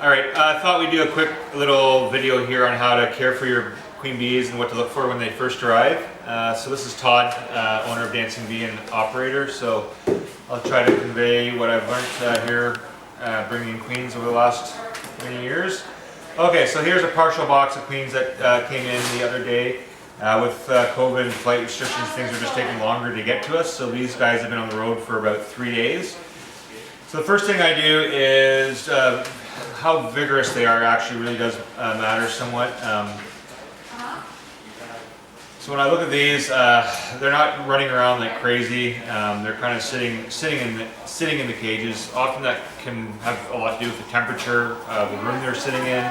Alright, I thought we'd do a quick little video here on how to care for your queen bees and what to look for when they first arrive. So this is Todd, owner of Dancing Bee and operator. So I'll try to convey what I've learned here bringing queens over the last many years. Okay, so here's a partial box of queens that came in the other day. With COVID and flight restrictions, things are just taking longer to get to us. So these guys have been on the road for about 3 days. So the first thing I do is how vigorous they are actually really does matter somewhat. So when I look at these, they're not running around like crazy. They're kind of sitting in the cages. Often that can have a lot to do with the temperature of the room they're sitting in,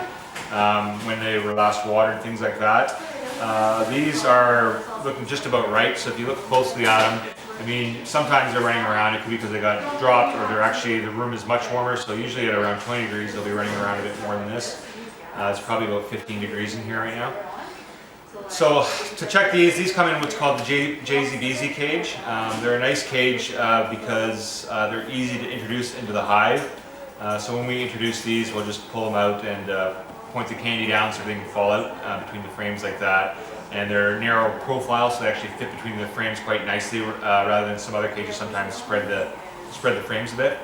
when they were last watered, things like that. These are looking just about right. So if you look closely at them, I mean, sometimes they're running around. It could be because they got dropped, or the room is much warmer. So usually at around 20 degrees, they'll be running around a bit more than this. It's probably about 15 degrees in here right now. So to check these come in what's called the JZBZ cage. They're a nice cage because they're easy to introduce into the hive. So when we introduce these, we'll just pull them out and point the candy down so they can fall out between the frames like that. And they're narrow profile, so they actually fit between the frames quite nicely, rather than some other cages sometimes spread the frames a bit.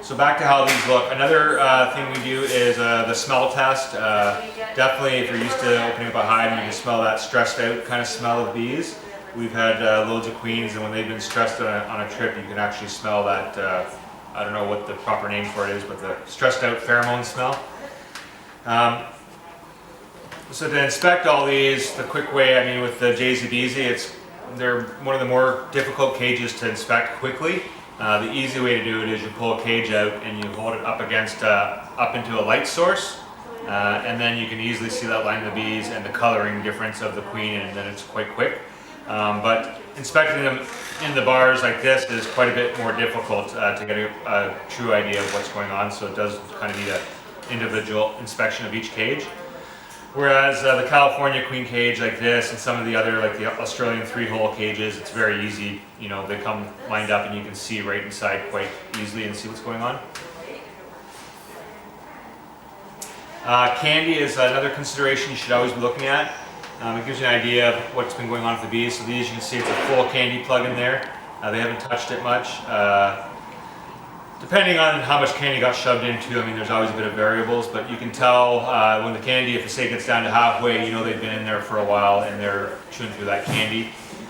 So back to how these look. Another thing we do is the smell test. Definitely, if you're used to opening up a hive, you can smell that stressed out kind of smell of bees. We've had loads of queens, and when they've been stressed on a trip, you can actually smell that. I don't know what the proper name for it is, but the stressed out pheromone smell. So to inspect all these, the quick way, I mean, with the JZBZ, they're one of the more difficult cages to inspect quickly. The easy way to do it is you pull a cage out and you hold it up against, up into a light source, and then you can easily see that line of the bees and the coloring difference of the queen, and then it's quite quick. But inspecting them in the bars like this is quite a bit more difficult to get a true idea of what's going on, so it does kind of need an individual inspection of each cage. Whereas the California queen cage like this and some of the other, like the Australian 3-hole cages, it's very easy. You know, they come lined up and you can see right inside quite easily and see what's going on. Candy is another consideration you should always be looking at. It gives you an idea of what's been going on with the bees. So these, you can see it's a full candy plug in there. They haven't touched it much. Depending on how much candy got shoved into, I mean, there's always a bit of variables, but you can tell when the candy, if the say gets down to halfway, you know they've been in there for a while and they're chewing through that candy.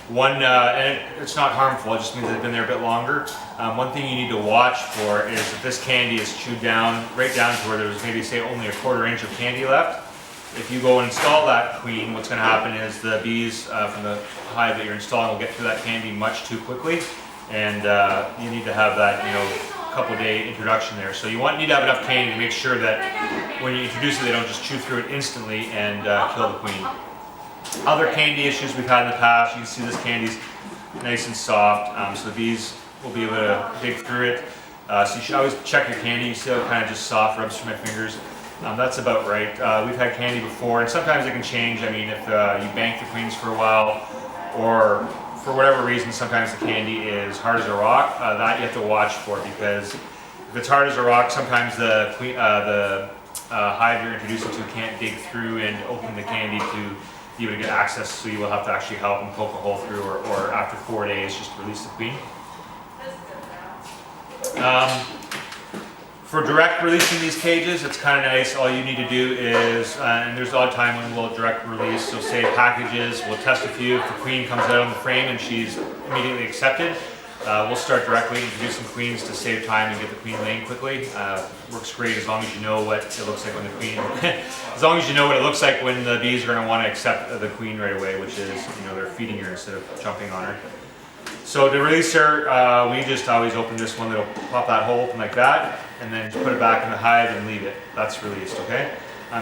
And it's not harmful, it just means they've been there a bit longer. One thing you need to watch for is if this candy is chewed down, right down to where there's maybe say only a 1/4 inch of candy left. If you go and install that queen, what's going to happen is the bees from the hive that you're installing will get through that candy much too quickly, and you need to have that, you know, couple-day introduction there. So you need to have enough candy to make sure that when you introduce it, they don't just chew through it instantly and kill the queen. Other candy issues we've had in the past, you can see this candy's nice and soft, so the bees will be able to dig through it. So you should always check your candy. You see how it kind of just soft rubs through my fingers. That's about right. We've had candy before, and sometimes it can change. I mean, if you bank the queens for a while, or for whatever reason, sometimes the candy is hard as a rock. That you have to watch for, because if it's hard as a rock, sometimes the hive you're introducing to can't dig through and open the candy to be able to get access, so you will have to actually help them poke a hole through, or after 4 days, just release the queen. For direct releasing these cages, it's kind of nice. All you need to do is, and there's a lot of time when we'll direct release, so say packages, we'll test a few. If the queen comes out on the frame and she's immediately accepted, we'll start directly introducing queens to save time and get the queen laying quickly. Works great as long as you know what it looks like when the queen, as long as you know what it looks like when the bees are going to want to accept the queen right away, which is, you know, they're feeding her instead of jumping on her. So to release her, we just always open this one, that'll pop that hole open like that, and then just put it back in the hive and leave it. That's released, okay?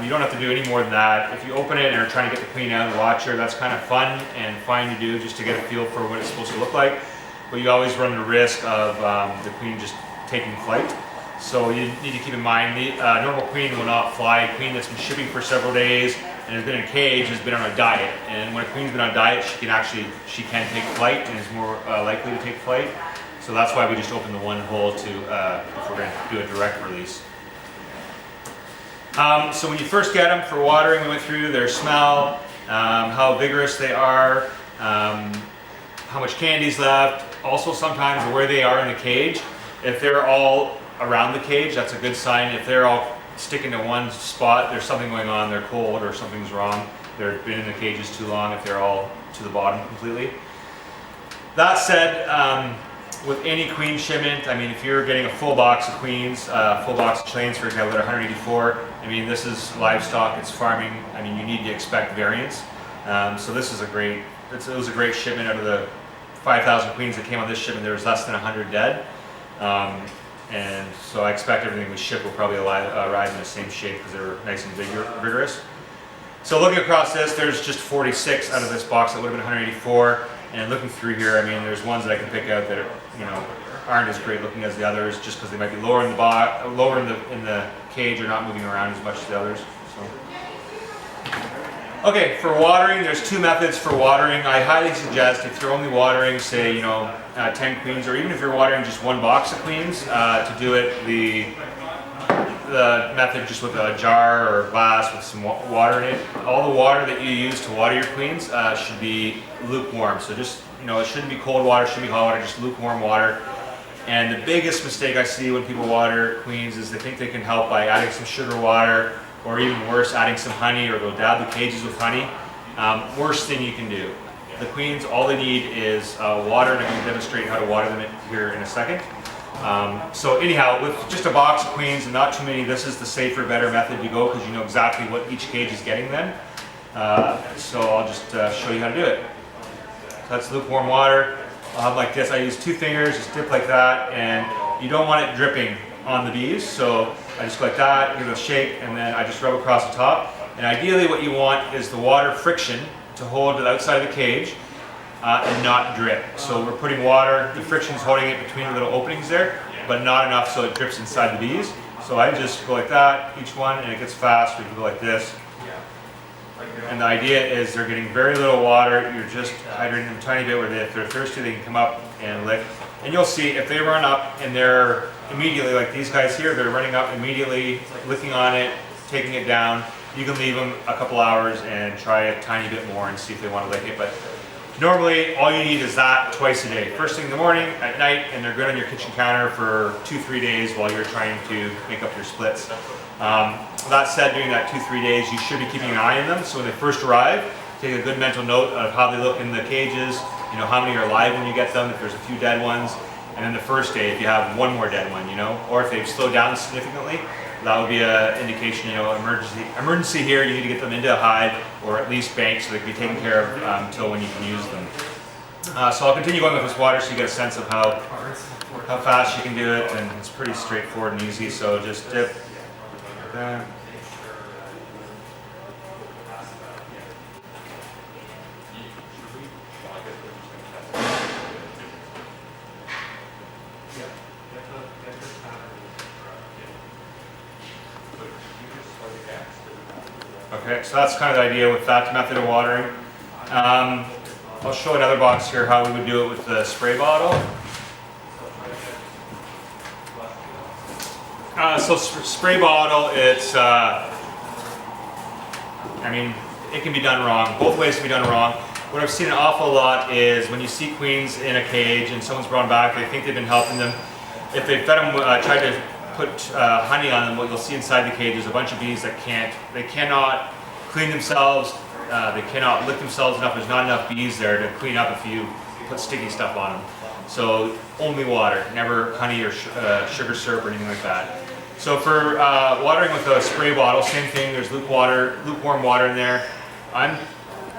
You don't have to do any more than that. If you open it and are trying to get the queen out and watch her, that's kind of fun and fine to do just to get a feel for what it's supposed to look like. But you always run the risk of the queen just taking flight. So you need to keep in mind, the normal queen will not fly. A queen that's been shipping for several days and has been in a cage has been on a diet. And when a queen's been on a diet, she can take flight and is more likely to take flight. So that's why we just open the one hole to, if we're going to do a direct release. So when you first get them for watering, we went through their smell, how vigorous they are, how much candy's left, also sometimes where they are in the cage. If they're all around the cage, that's a good sign. If they're all sticking to one spot, there's something going on, they're cold or something's wrong. They've been in the cages too long if they're all to the bottom completely. That said, with any queen shipment, I mean, if you're getting a full box of queens, full box of chileans, for example, that are 184, I mean, this is livestock, it's farming. I mean, you need to expect variance. So this is it was a great shipment. Out of the 5,000 queens that came on this shipment, there was less than 100 dead. And so I expect everything we ship will probably arrive in the same shape because they were nice and vigorous. So looking across this, there's just 46 out of this box that would have been 184. And looking through here, I mean, there's ones that I can pick out that are, aren't as great looking as the others, just because they might be lower in the cage or not moving around as much as the others. So. Okay, for watering, there's two methods for watering. I highly suggest if you're only watering, say, 10 queens, or even if you're watering just one box of queens, to do it the method just with a jar or glass with some water in it. All the water that you use to water your queens should be lukewarm. So just, it shouldn't be cold water, it shouldn't be hot water, just lukewarm water. And the biggest mistake I see when people water queens is they think they can help by adding some sugar water, or even worse, adding some honey, or they'll dab the cages with honey. Worst thing you can do. The queens, all they need is water, and I'm going to demonstrate how to water them here in a second. So anyhow, with just a box of queens and not too many, this is the safer, better method to go because you know exactly what each cage is getting then. So I'll just show you how to do it. So that's lukewarm water. I'll have like this. I use 2 fingers, just dip like that, and you don't want it dripping on the bees. So I just go like that, give it a shake, and then I just rub across the top. And ideally what you want is the water friction to hold to the outside of the cage. And not drip. So we're putting water, the friction's holding it between the little openings there, but not enough so it drips inside the bees. So I just go like that, each one, and it gets fast. We can go like this. And the idea is they're getting very little water. You're just hydrating them a tiny bit where if they're thirsty, they can come up and lick. And you'll see if they run up and they're immediately, like these guys here, they're running up immediately, licking on it, taking it down. You can leave them a couple hours and try a tiny bit more and see if they want to lick it. But normally, all you need is that twice a day. First thing in the morning, at night, and they're good on your kitchen counter for 2-3 days while you're trying to make up your splits. That said, during that 2-3 days, you should be keeping an eye on them. So when they first arrive, take a good mental note of how they look in the cages, how many are alive when you get them, if there's a few dead ones. And then the first day, if you have one more dead one, or if they've slowed down significantly, that would be an indication, emergency here, you need to get them into a hive or at least banked so they can be taken care of until when you can use them. So I'll continue going with this water so you get a sense of how fast you can do it, and it's pretty straightforward and easy, so just dip like that. Okay, so that's kind of the idea with that method of watering. I'll show another box here how we would do it with the spray bottle. So spray bottle, it's, it can be done wrong. Both ways can be done wrong. What I've seen an awful lot is when you see queens in a cage and someone's brought them back, they think they've been helping them. If they fed them, tried to put honey on them, what you'll see inside the cage is a bunch of bees that cannot clean themselves, they cannot lick themselves enough, there's not enough bees there to clean up if you put sticky stuff on them. So only water, never honey or sugar syrup or anything like that. So for watering with a spray bottle, same thing, there's lukewarm water in there. I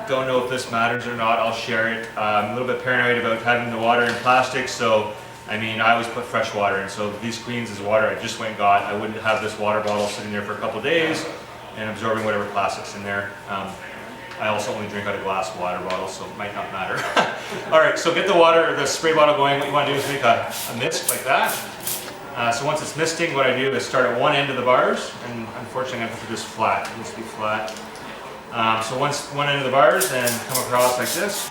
don't know if this matters or not, I'll share it. I'm a little bit paranoid about having the water in plastic, so I always put fresh water in. So these queens is water I just went and got. I wouldn't have this water bottle sitting there for a couple days and absorbing whatever plastic's in there. I also only drink out of glass water bottles, so it might not matter. All right, so get the spray bottle going. What you want to do is make a mist like that. So once it's misting, what I do is start at one end of the bars, and unfortunately I have to do this flat. It needs to be flat. So once one end of the bars, and come across like this.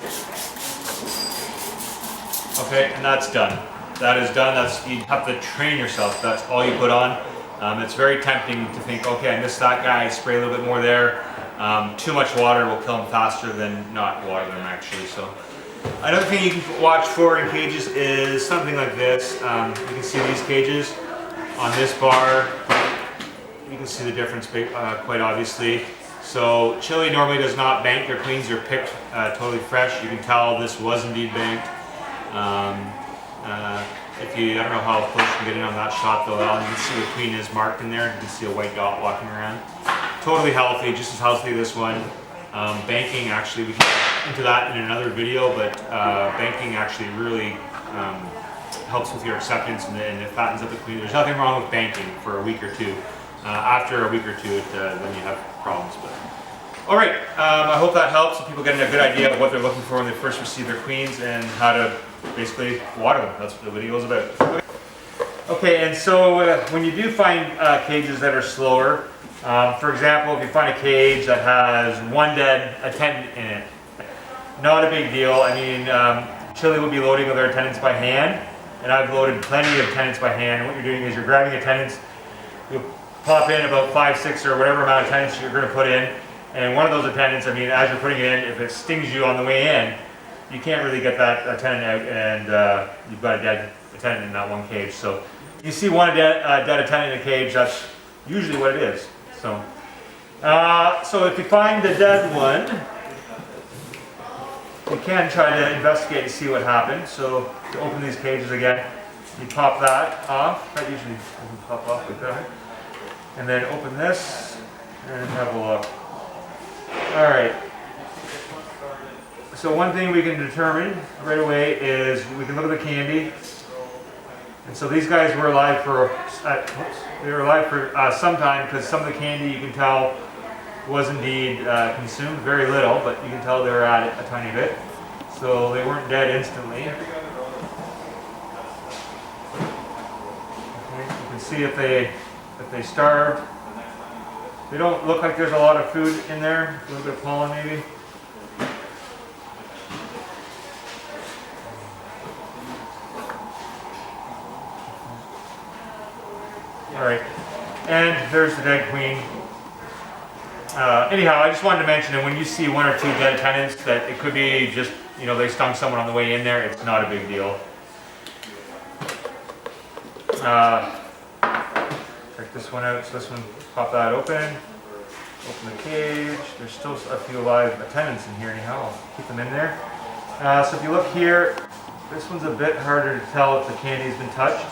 Okay, and that's done. that is done, you have to train yourself. That's all you put on. It's very tempting to think, okay, I missed that guy, spray a little bit more there. Too much water will kill them faster than not water them actually. So another thing you can watch for in cages is something like this. You can see these cages on this bar. You can see the difference quite obviously. So Chile normally does not bank their queens. They're picked totally fresh. You can tell this was indeed banked. I don't know how close you can get in on that shot though. You can see the queen is marked in there. You can see a white dot walking around. Totally healthy, just as healthy as this one. Banking actually, we can get into that in another video, but banking actually really helps with your acceptance and it fattens up the queen. There's nothing wrong with banking for a week or two. After a week or two, then you have problems. But all right, I hope that helps and people getting a good idea of what they're looking for when they first receive their queens and how to basically water them. That's what the video is about. Okay, and so when you do find cages that are slower, for example, if you find a cage that has one dead attendant in it, not a big deal. I mean, Chile will be loading their attendants by hand, and I've loaded plenty of attendants by hand. And what you're doing is you're grabbing attendants, you'll pop in about 5, 6, or whatever amount of attendants you're going to put in, and one of those attendants, I mean, as you're putting it in, if it stings you on the way in, you can't really get that attendant out, and you've got a dead attendant in that one cage. So you see one dead attendant in a cage, that's usually what it is. So, so if you find the dead one, you can try to investigate and see what happened. So to open these cages again, you pop that off. That usually doesn't pop off like that. And then open this and have a look. All right. So one thing we can determine right away is we can look at the candy. And so these guys were alive for some time, because some of the candy you can tell was indeed consumed, very little, but you can tell they were at it a tiny bit. So they weren't dead instantly. Okay, you can see if they starved. They don't look like there's a lot of food in there, a little bit of pollen maybe. Alright, and there's the dead queen. Anyhow, I just wanted to mention that when you see 1 or 2 dead attendants, that it could be just, you know, they stung someone on the way in there. It's not a big deal. Check this one out. So this one, pop that open. Open the cage. There's still a few live attendants in here anyhow. I'll keep them in there. So if you look here, this one's a bit harder to tell if the candy's been touched.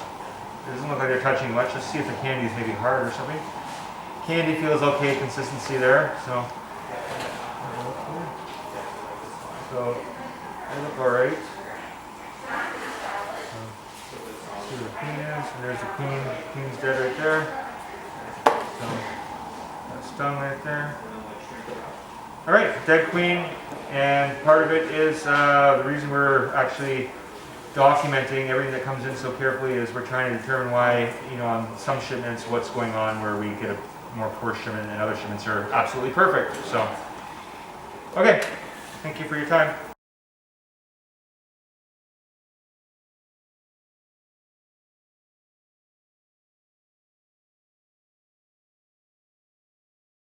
It doesn't look like they're touching much. Let's see if the candy is maybe hard or something. Candy feels okay, consistency there. So they look alright. See where the queen is, and there's the queen. The queen's dead right there. So that's stung right there. Alright, dead queen, and part of it is the reason we're actually documenting everything that comes in so carefully is we're trying to determine why, you know, on some shipments what's going on where we get a more poor shipment and other shipments are absolutely perfect. So, okay, thank you for your time.